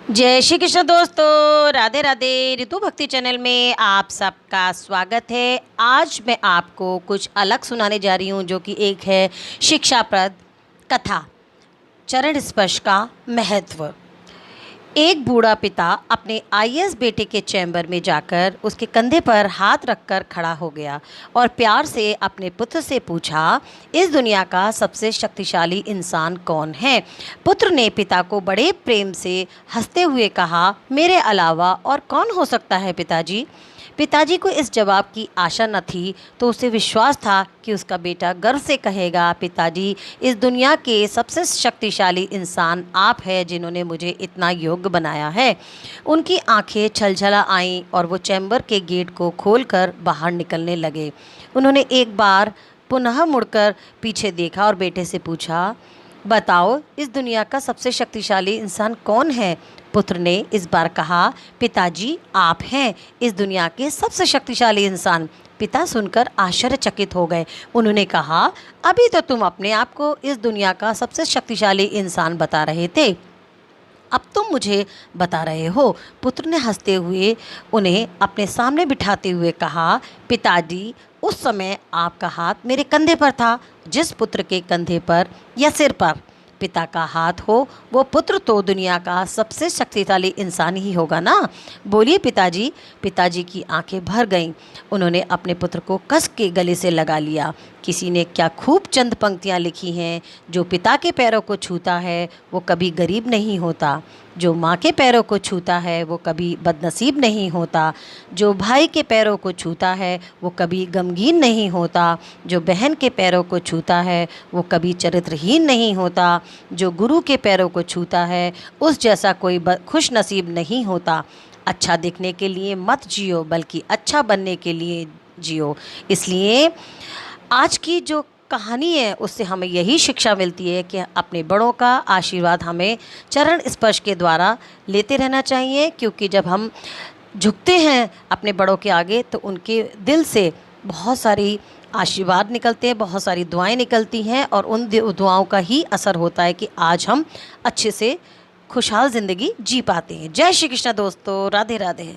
जय श्री कृष्ण दोस्तों, राधे राधे। ऋतु भक्ति चैनल में आप सबका स्वागत है। आज मैं आपको कुछ अलग सुनाने जा रही हूँ, जो कि एक है शिक्षाप्रद कथा, चरण स्पर्श का महत्व। एक बूढ़ा पिता अपने आईएएस बेटे के चैम्बर में जाकर उसके कंधे पर हाथ रखकर खड़ा हो गया और प्यार से अपने पुत्र से पूछा, इस दुनिया का सबसे शक्तिशाली इंसान कौन है। पुत्र ने पिता को बड़े प्रेम से हंसते हुए कहा, मेरे अलावा और कौन हो सकता है पिताजी। पिताजी को इस जवाब की आशा न थी, तो उसे विश्वास था कि उसका बेटा गर्व से कहेगा, पिताजी, इस दुनिया के सबसे शक्तिशाली इंसान आप हैं, जिन्होंने मुझे इतना योग्य बनाया है। उनकी आंखें छलछला आईं और वो चैम्बर के गेट को खोलकर बाहर निकलने लगे। उन्होंने एक बार पुनः मुड़कर पीछे देखा और बेटे से पूछा, बताओ, इस दुनिया का सबसे शक्तिशाली इंसान कौन है। पुत्र ने इस बार कहा, पिताजी, आप हैं इस दुनिया के सबसे शक्तिशाली इंसान। पिता सुनकर आश्चर्यचकित हो गए। उन्होंने कहा, अभी तो तुम अपने आप को इस दुनिया का सबसे शक्तिशाली इंसान बता रहे थे, अब तुम मुझे बता रहे हो। पुत्र ने हंसते हुए उन्हें अपने सामने बिठाते हुए कहा, पिताजी, उस समय आपका हाथ मेरे कंधे पर था। जिस पुत्र के कंधे पर या सिर पर पिता का हाथ हो, वो पुत्र तो दुनिया का सबसे शक्तिशाली इंसान ही होगा ना। बोलिए पिताजी। पिताजी की आंखें भर गईं। उन्होंने अपने पुत्र को कस के गले से लगा लिया। किसी ने क्या खूब चंद पंक्तियाँ लिखी हैं, जो पिता के पैरों को छूता है वो कभी गरीब नहीं होता, जो माँ के पैरों को छूता है वो कभी बदनसीब नहीं होता, जो भाई के पैरों को छूता है वो कभी गमगीन नहीं होता, जो बहन के पैरों को छूता है वो कभी चरित्रहीन नहीं होता, जो गुरु के पैरों को छूता है उस जैसा कोई खुश नसीब नहीं होता। अच्छा दिखने के लिए मत जियो, बल्कि अच्छा बनने के लिए जियो। इसलिए आज की जो कहानी है उससे हमें यही शिक्षा मिलती है कि अपने बड़ों का आशीर्वाद हमें चरण स्पर्श के द्वारा लेते रहना चाहिए, क्योंकि जब हम झुकते हैं अपने बड़ों के आगे तो उनके दिल से बहुत सारी आशीर्वाद निकलते हैं, बहुत सारी दुआएं निकलती हैं, और उन दुआओं का ही असर होता है कि आज हम अच्छे से खुशहाल ज़िंदगी जी पाते हैं। जय श्री कृष्ण दोस्तों, राधे राधे।